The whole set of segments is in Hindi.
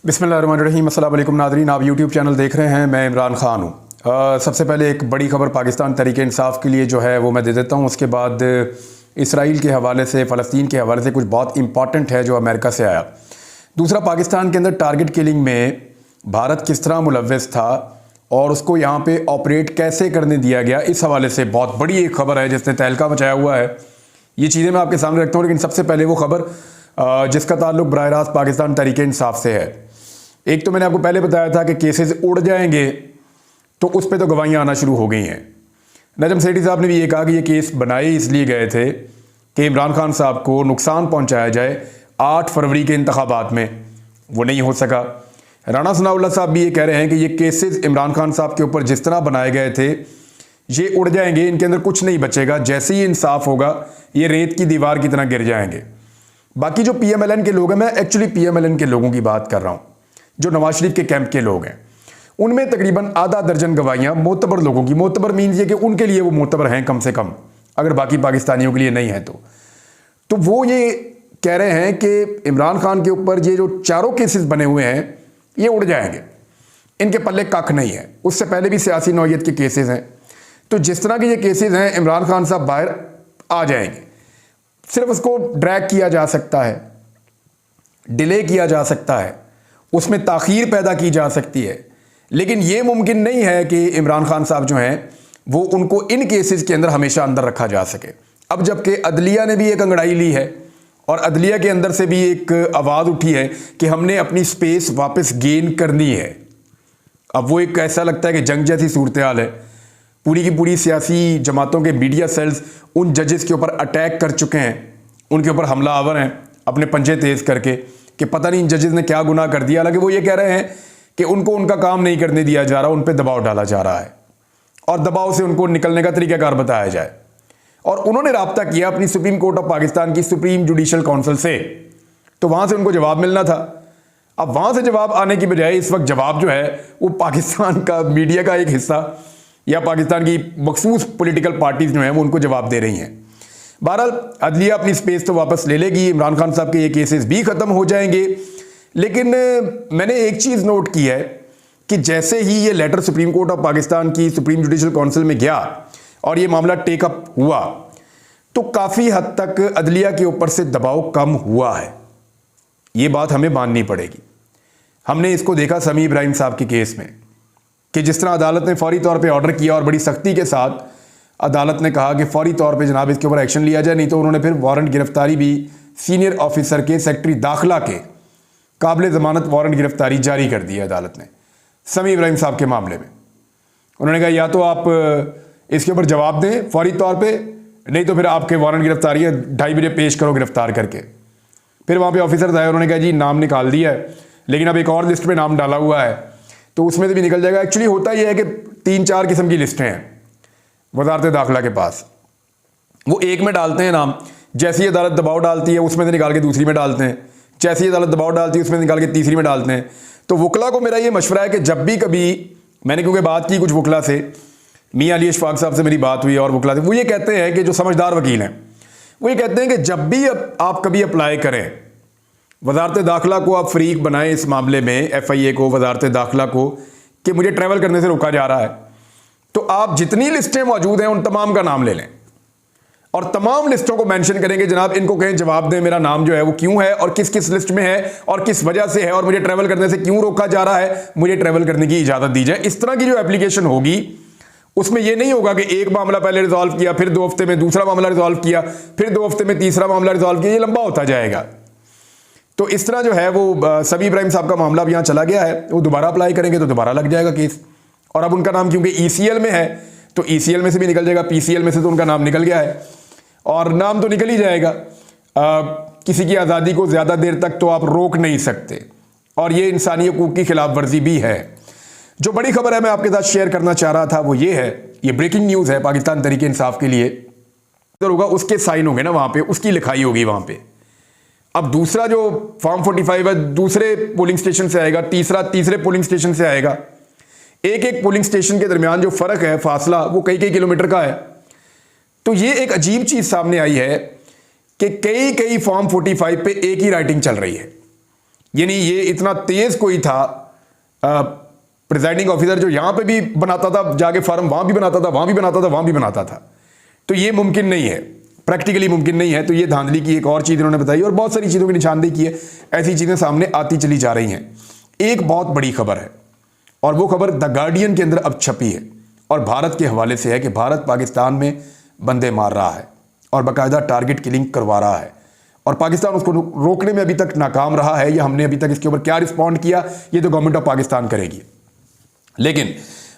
बिस्मिल्लाहिर्रहमानिर्रहीम। अस्सलाम वालेकुम नाज़रीन, आप यूट्यूब चैनल देख रहे हैं। मैं इमरान ख़ान हूँ। सबसे पहले एक बड़ी खबर पाकिस्तान तहरीक इंसाफ के लिए जो है वो मैं दे देता हूँ। उसके बाद इसराइल के हवाले से, फ़लस्तीन के हवाले से कुछ बहुत इंपॉर्टेंट है जो अमेरिका से आया। दूसरा, पाकिस्तान के अंदर टारगेट किलिंग में भारत किस तरह मुलव्वस था और उसको यहाँ पे ऑपरेट कैसे करने दिया गया, इस हवाले से बहुत बड़ी एक खबर है जिसने तहलका मचाया हुआ है। ये चीज़ें मैं आपके सामने रखता हूँ, लेकिन सबसे पहले वो खबर जिसका ताल्लुक बराह रास्त पाकिस्तान तहरीक इंसाफ से है। एक तो मैंने आपको पहले बताया था कि केसेस उड़ जाएंगे, तो उस पर तो गवाहियाँ आना शुरू हो गई हैं। नजम सेठी साहब ने भी ये कहा कि ये केस बनाए इसलिए गए थे कि इमरान खान साहब को नुकसान पहुंचाया जाए 8 फरवरी के इंतखाबात में। वो नहीं हो सका। राना सनाउल्लाह साहब भी ये कह रहे हैं कि ये केसेस इमरान खान साहब के ऊपर जिस तरह बनाए गए थे ये उड़ जाएंगे, इनके अंदर कुछ नहीं बचेगा। जैसे ही इंसाफ होगा ये रेत की दीवार की तरह गिर जाएंगे। बाकी जो PMLN के लोग हैं, मैं एक्चुअली PMLN के लोगों की बात कर रहा हूँ, जो नवाज शरीफ के कैंप के लोग हैं, उनमें तकरीबन आधा दर्जन गवाहियां मोतबर लोगों की, मोतबर मीन्स ये कि उनके लिए वो मोतबर हैं कम से कम, अगर बाकी पाकिस्तानियों के लिए नहीं है तो वो ये कह रहे हैं कि इमरान खान के ऊपर ये जो चारों केसेस बने हुए हैं ये उड़ जाएंगे, इनके पल्ले कख नहीं है। उससे पहले भी सियासी नौयत के केसेस हैं, तो जिस तरह के ये केसेस हैं इमरान खान साहब बाहर आ जाएंगे। सिर्फ उसको ड्रैग किया जा सकता है, डिले किया जा सकता है, उसमें ताख़ीर पैदा की जा सकती है, लेकिन यह मुमकिन नहीं है कि इमरान खान साहब जो हैं वो उनको इन केसेस के अंदर हमेशा अंदर रखा जा सके। अब जबकि अदलिया ने भी एक अंगड़ाई ली है और अदलिया के अंदर से भी एक आवाज़ उठी है कि हमने अपनी स्पेस वापस गेन करनी है। अब वो एक ऐसा लगता है कि जंग जैसी सूरत हाल है। पूरी की पूरी सियासी जमातों के मीडिया सेल्स उन जजेस के ऊपर अटैक कर चुके हैं, उनके ऊपर हमला आवर हैं अपने पंजे तेज़ करके कि पता नहीं इन जजेस ने क्या गुनाह कर दिया। हालांकि वो ये कह रहे हैं कि उनको उनका काम नहीं करने दिया जा रहा, उन पर दबाव डाला जा रहा है और दबाव से उनको निकलने का तरीकाकार बताया जाए। और उन्होंने राब्ता किया अपनी सुप्रीम कोर्ट ऑफ पाकिस्तान की सुप्रीम जुडिशल काउंसिल से, तो वहां से उनको जवाब मिलना था। अब वहां से जवाब आने की बजाय इस वक्त जवाब जो है वो पाकिस्तान का मीडिया का एक हिस्सा या पाकिस्तान की मखसूस पॉलिटिकल पार्टीज जो हैं वो उनको जवाब दे रही हैं। बहरहाल अदलिया अपनी स्पेस तो वापस ले लेगी, इमरान खान साहब के ये केसेस भी ख़त्म हो जाएंगे। लेकिन मैंने एक चीज़ नोट की है कि जैसे ही ये letter Supreme Court of Pakistan की सुप्रीम जुडिशल काउंसिल में गया और ये मामला टेकअप हुआ, तो काफ़ी हद तक अदलिया के ऊपर से दबाव कम हुआ है। ये बात हमें माननी पड़ेगी। हमने इसको देखा समी इब्राहिम साहब के केस में कि जिस तरह अदालत ने फौरी तौर पर ऑर्डर किया और बड़ी सख्ती के साथ अदालत ने कहा कि फौरी तौर पे जनाब इसके ऊपर एक्शन लिया जाए, नहीं तो उन्होंने फिर वारंट गिरफ्तारी भी सीनियर ऑफिसर के सेक्रेटरी दाखिला के काबिल ज़मानत वारंट गिरफ्तारी जारी कर दी है अदालत ने समी इब्राहिम साहब के मामले में। उन्होंने कहा या तो आप इसके ऊपर जवाब दें फौरी तौर पे, नहीं तो फिर आपके वारंट गिरफ्तारी 2:30 बजे पेश करो गिरफ्तार करके। फिर वहाँ पे ऑफिसर्स आए, उन्होंने कहा जी नाम निकाल दिया है, लेकिन अब एक और लिस्ट में नाम डाला हुआ है तो उसमें से भी निकल जाएगा। एक्चुअली होता यह है कि 3-4 किस्म की लिस्टें हैं वजारत दाखिला के पास। वो एक में डालते हैं नाम, जैसी अदालत दबाव डालती है उसमें से निकाल के दूसरी में डालते हैं, जैसी अदालत दबाव डालती है उसमें से निकाल के तीसरी में डालते हैं। तो वकला को मेरा ये मशवरा है कि जब भी कभी मैंने क्योंकि बात की कुछ वकला से, मियां अली अशफाक साहब से मेरी बात हुई और वकला से, वो ये कहते हैं कि जो समझदार वकील हैं वो ये कहते हैं कि जब भी आप कभी अप्लाई करें वजारत दाखिला को, आप फरीक बनाएं इस मामले में FIA को, वजारत दाखिला को, कि मुझे ट्रैवल करने से रोका जा रहा है, तो आप जितनी लिस्टें मौजूद हैं उन तमाम का नाम ले लें और तमाम लिस्टों को मेंशन करेंगे। जनाब इनको कहें जवाब दें मेरा नाम जो है वो क्यों है और किस किस लिस्ट में है और किस वजह से है और मुझे ट्रैवल करने से क्यों रोका जा रहा है, मुझे ट्रैवल करने की इजाज़त दी जाए। इस तरह की जो एप्लीकेशन होगी उसमें यह नहीं होगा कि एक मामला पहले रिजॉल्व किया, फिर 2 हफ्ते में दूसरा मामला रिजॉल्व किया, फिर 2 हफ्ते में तीसरा मामला रिजॉल्व किया, ये लंबा होता जाएगा। तो इस तरह जो है वो समी इब्राहिम साहब का मामला अब यहाँ चला गया है, वो दोबारा अप्लाई करेंगे तो दोबारा लग जाएगा केस। और अब उनका नाम क्योंकि ECL में है तो ECL में से भी निकल जाएगा, PCL में से तो उनका नाम निकल गया है और नाम तो निकल ही जाएगा। किसी की आज़ादी को ज़्यादा देर तक तो आप रोक नहीं सकते और ये इंसानी हकूक़ की खिलाफ वर्जी भी है। जो बड़ी खबर है मैं आपके साथ शेयर करना चाह रहा था वो ये है, ये ब्रेकिंग न्यूज़ है पाकिस्तान तहरीक इंसाफ के लिए। होगा उसके साइन होंगे ना वहाँ पर, उसकी लिखाई होगी वहाँ पर। अब दूसरा जो फॉर्म 45 है दूसरे पोलिंग स्टेशन से आएगा, तीसरे पोलिंग स्टेशन से आएगा। एक पोलिंग स्टेशन के दरमियान जो फर्क है, फासला, वो कई किलोमीटर का है। तो ये एक अजीब चीज सामने आई है कि कई फॉर्म 45 पे एक ही राइटिंग चल रही है। यानी ये इतना तेज कोई था प्रिजाइडिंग ऑफिसर जो यहां पे भी बनाता था जाके फार्म, वहां भी बनाता था, वहां भी बनाता था, वहां भी बनाता था। तो ये मुमकिन नहीं है, प्रैक्टिकली मुमकिन नहीं है। तो ये धांधली की एक और चीज इन्होंने बताई और बहुत सारी चीजों की निशानदेही की है। ऐसी चीजें सामने आती चली जा रही हैं। एक बहुत बड़ी खबर है और वो खबर द गार्डियन के अंदर अब छपी है और भारत के हवाले से है कि भारत पाकिस्तान में बंदे मार रहा है और बाकायदा टारगेट किलिंग करवा रहा है और पाकिस्तान उसको रोकने में अभी तक नाकाम रहा है। या हमने अभी तक इसके ऊपर क्या रिस्पॉन्ड किया, ये तो गवर्नमेंट ऑफ पाकिस्तान करेगी। लेकिन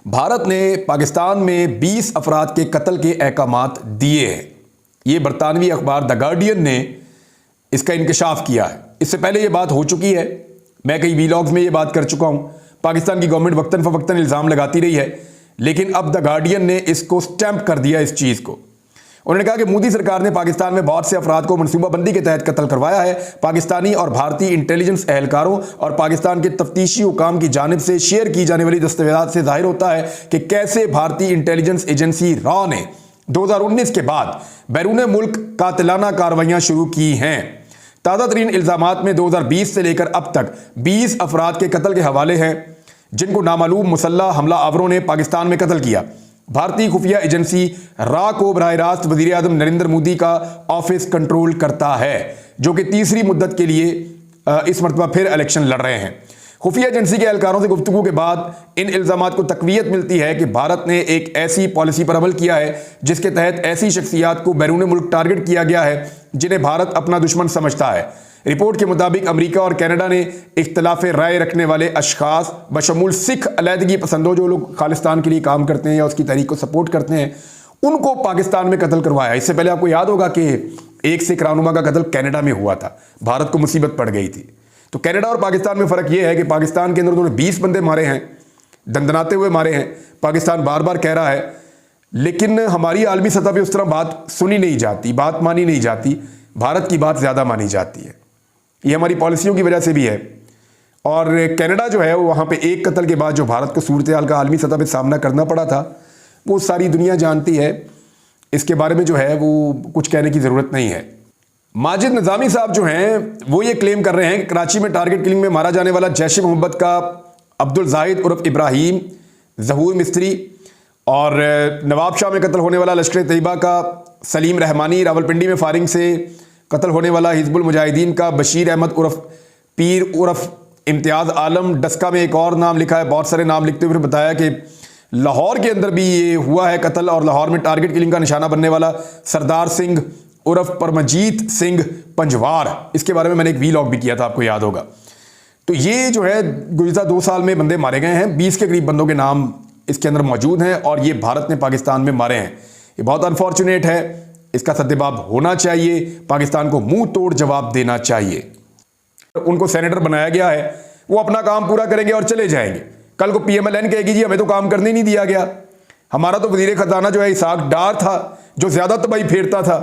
भारत ने पाकिस्तान में 20 अफराद के कत्ल के अहकामात दिए हैं। ये बरतानवी अखबार द गार्डियन ने इसका इंकशाफ किया है। इससे पहले ये बात हो चुकी है, मैं कई वीलॉग्स में ये बात कर चुका हूं। पाकिस्तान की गवर्नमेंट वक्तन फवक्तन इल्ज़ाम लगाती रही है, लेकिन अब द गार्डियन ने इसको स्टैंप कर दिया इस चीज़ को। उन्होंने कहा कि मोदी सरकार ने पाकिस्तान में बहुत से अफराद को मनसूबाबंदी के तहत कत्ल करवाया है। पाकिस्तानी और भारतीय इंटेलिजेंस एहलकारों और पाकिस्तान के तफ्तीशी हुकाम की जानिब से शेयर की जाने वाली दस्तावेज़ात से जाहिर होता है कि कैसे भारतीय इंटेलिजेंस एजेंसी रॉ ने 2019 के बाद बैरून मुल्क कातिलाना कार्रवाइयां शुरू की हैं। ताज़ा तरीन इल्ज़ामात में 2020 से लेकर अब तक 20 अफराद के कत्ल के हवाले हैं जिनको नामालूम मुसल्लह हमला आवरों ने पाकिस्तान में कत्ल किया। भारतीय खुफिया एजेंसी रा को बराह रास्त वज़ीर आज़म नरेंद्र मोदी का ऑफिस कंट्रोल करता है, जो कि तीसरी मुद्दत के लिए इस मरतबा फिर इलेक्शन लड़ रहे हैं। खुफिया एजेंसी के एहलकारों से गुफ्तगू के बाद इन इल्ज़ामात को तक़वियत मिलती है कि भारत ने एक ऐसी पॉलिसी पर अमल किया है जिसके तहत ऐसी शख्सियात को बैरून मुल्क टारगेट किया गया है जिन्हें भारत अपना दुश्मन समझता है। रिपोर्ट के मुताबिक अमेरिका और कनाडा ने इख्तलाफ राय रखने वाले अशखास बशमूल सिख अलहदगी पसंदों, जो लोग खालिस्तान के लिए काम करते हैं या उसकी तहरीक को सपोर्ट करते हैं, उनको पाकिस्तान में कत्ल करवाया। इससे पहले आपको याद होगा कि एक सिख रहनुमा का कत्ल कनाडा में हुआ था, भारत को मुसीबत पड़ गई थी। तो कनाडा और पाकिस्तान में फ़र्क यह है कि पाकिस्तान के अंदर उन्होंने 20 बंदे मारे हैं, दंदनाते हुए मारे हैं। पाकिस्तान बार बार कह रहा है, लेकिन हमारी आलमी सतह पर उस तरह बात सुनी नहीं जाती, बात मानी नहीं जाती। भारत की बात ज़्यादा मानी जाती है। ये हमारी पॉलिसियों की वजह से भी है। और कनाडा जो है वो वहाँ पे एक कत्ल के बाद जो भारत को सूरत हाल का आलमी सतह पे सामना करना पड़ा था, वो सारी दुनिया जानती है। इसके बारे में जो है वो कुछ कहने की ज़रूरत नहीं है। माजिद निज़ामी साहब जो हैं वो ये क्लेम कर रहे हैं कि कराची में टारगेट किलिंग में मारा जाने वाला जैश मोहम्मद का अब्दुल जाहिद उर्फ इब्राहिम, ज़हूर मिस्त्री और नवाब शाह में कत्ल होने वाला लश्कर तैयबा का सलीम रहमानी, रावलपिंडी में फायरिंग से कत्ल होने वाला हिजबुल मुजाहिदीन का बशीर अहमद उर्फ पीर उर्फ इम्तियाज़ आलम, डस्का में एक और नाम लिखा है। बहुत सारे नाम लिखते हुए फिर बताया कि लाहौर के अंदर भी ये हुआ है कत्ल और लाहौर में टारगेट किलिंग का निशाना बनने वाला सरदार सिंह उर्फ परमजीत सिंह पंजवार, इसके बारे में मैंने एक वीलॉग भी किया था, आपको याद होगा। तो ये जो है गुज़िश्ता 2 साल में बंदे मारे गए हैं। 20 के करीब बंदों के नाम इसके अंदर मौजूद हैं और ये भारत ने पाकिस्तान में मारे हैं। ये बहुत अनफॉर्चुनेट है, इसका सद्देबाब होना चाहिए, पाकिस्तान को मुंह तोड़ जवाब देना चाहिए। उनको सेनेटर बनाया गया है, वो अपना काम पूरा करेंगे और चले जाएंगे। कल को PMLN कहेगी जी हमें तो काम करने नहीं दिया गया, हमारा तो वजीर खजाना जो है इसहाक डार था जो ज्यादा तबाही फेरता था,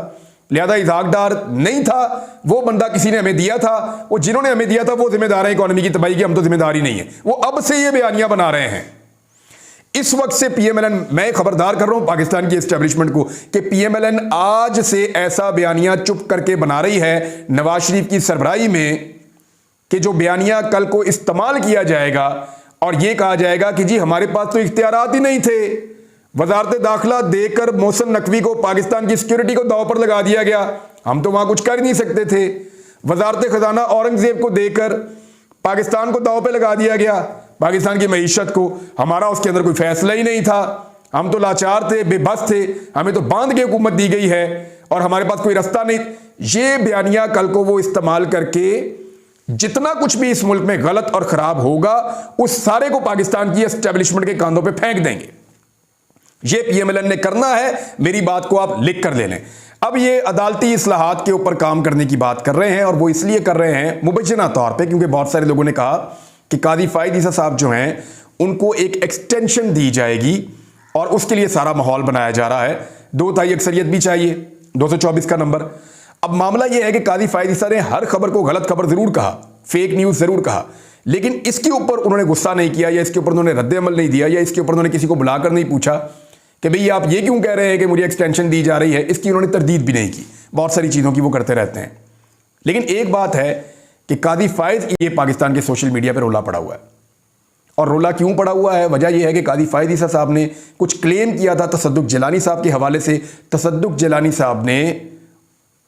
लिहाजा इसहाक डार नहीं था, वो बंदा किसी ने हमें दिया था, वो जिन्होंने हमें दिया था वो जिम्मेदार है इकोनॉमी की तबाही की, हम तो जिम्मेदारी नहीं है। वो अब से ये बयानियां बना रहे हैं। इस वक्त से PMLN, मैं खबरदार कर रहा हूं पाकिस्तान की एस्टेब्लिशमेंट को कि PMLN आज से ऐसा बयानियां चुप करके बना रही है नवाज शरीफ की सरबराही में कि जो बयानियां कल को इस्तेमाल किया जाएगा और यह कहा जाएगा कि जी हमारे पास तो इख्तियारात ही नहीं थे। वजारत दाखिला देकर मोहसिन नकवी को पाकिस्तान की सिक्योरिटी को दांव पर लगा दिया गया, हम तो वहां कुछ कर ही नहीं सकते थे। वजारत खजाना औरंगजेब को देकर पाकिस्तान को दांव पर लगा दिया गया, पाकिस्तान की मईशत को, हमारा उसके अंदर कोई फैसला ही नहीं था, हम तो लाचार थे, बेबस थे, हमें तो बांध के हुकूमत दी गई है और हमारे पास कोई रास्ता नहीं। ये बयानियां कल को वो इस्तेमाल करके जितना कुछ भी इस मुल्क में गलत और खराब होगा उस सारे को पाकिस्तान की एस्टेब्लिशमेंट के कांधों पे फेंक देंगे। ये PMLN ने करना है, मेरी बात को आप लिख कर ले लें। अब ये अदालती इस्लाहात के ऊपर काम करने की बात कर रहे हैं और वो इसलिए कर रहे हैं मुबज्जना तौर पे क्योंकि बहुत सारे लोगों ने कहा कि कादी फायद ईसा साहब जो हैं उनको एक एक्सटेंशन दी जाएगी और उसके लिए सारा माहौल बनाया जा रहा है। 2/3 अक्सरियत भी चाहिए, 224 का नंबर। अब मामला यह है कि कादी फायद ईसा ने हर खबर को गलत खबर जरूर कहा, फेक न्यूज जरूर कहा, लेकिन इसके ऊपर उन्होंने गुस्सा नहीं किया या इसके ऊपर उन्होंने रद्द अमल नहीं दिया या इसके ऊपर उन्होंने किसी को बुलाकर नहीं पूछा कि भाई आप ये क्यों कह रहे हैं कि मुझे एक्सटेंशन दी जा रही है। इसकी उन्होंने तरदीद भी नहीं की। बहुत सारी चीज़ों की वो करते रहते हैं। लेकिन एक बात है कि कादी फायद ये पाकिस्तान के सोशल मीडिया पर रोला पड़ा हुआ है। और रोला क्यों पड़ा हुआ है? वजह यह है कि कादी फायद ईसा साहब ने कुछ क्लेम किया था तसद्दुक जिलानी साहब के हवाले से। तसद्दुक जिलानी साहब ने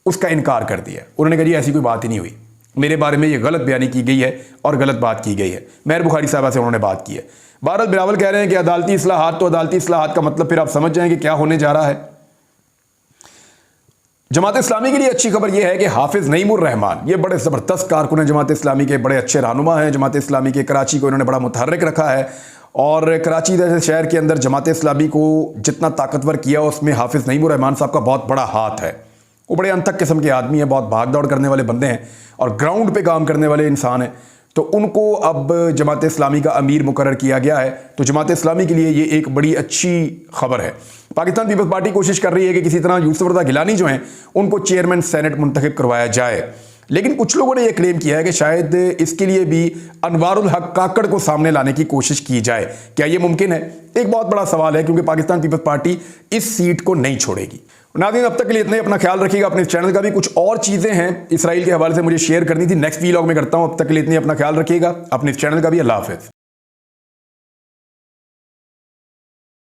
उसका इनकार कर दिया। उन्होंने कहा जी ऐसी कोई बात ही नहीं हुई, मेरे बारे में ये गलत बयानी की गई है और गलत बात की गई है। मेहर बुखारी साहबा से उन्होंने बात की है। बहरहाल बिलावल कह रहे हैं कि अदालती इस्लाहात, तो अदालती इस्लाहात का मतलब फिर आप समझ जाएं कि क्या होने जा रहा है। जमात इस्लामी के लिए अच्छी खबर यह है कि हाफिज नईमुर रहमान, ये बड़े ज़बरदस्त कारकुन हैं जमात इस्लामी के, बड़े अच्छे रहनुमा हैं जमात इस्लामी के। कराची को इन्होंने बड़ा मुतहर्रिक रखा है और कराची जैसे शहर के अंदर जमात इस्लामी को जितना ताकतवर किया उसमें हाफिज नईमुर रहमान साहब का बहुत बड़ा हाथ है। वो बड़े अंतक किस्म के आदमी हैं, बहुत भाग दौड़ करने वाले बंदे हैं और ग्राउंड पे काम करने वाले इंसान हैं। तो उनको अब जमात इस्लामी का अमीर मुकर्रर किया गया है। तो जमात इस्लामी के लिए ये एक बड़ी अच्छी खबर है। पाकिस्तान पीपल्स पार्टी कोशिश कर रही है कि किसी तरह यूसुफ रज़ा गिलानी जो हैं उनको चेयरमैन सेनेट मुंतखब करवाया जाए, लेकिन कुछ लोगों ने यह क्लेम किया है कि शायद इसके लिए भी अनवारुल हक काकड़ को सामने लाने की कोशिश की जाए। क्या यह मुमकिन है? एक बहुत बड़ा सवाल है, क्योंकि पाकिस्तान पीपल्स पार्टी इस सीट को नहीं छोड़ेगी। नाज़रीन, अब तक के लिए इतना ही। अपना ख्याल रखिएगा। अपने चैनल का भी कुछ और चीज़ें हैं इसराइल के हवाले से मुझे शेयर करनी थी, नेक्स्ट वीलॉग में करता हूं। अब तक के लिए इतनी, अपना ख्याल रखिएगा। अपने चैनल का भी। अल्लाह हाफ़िज़।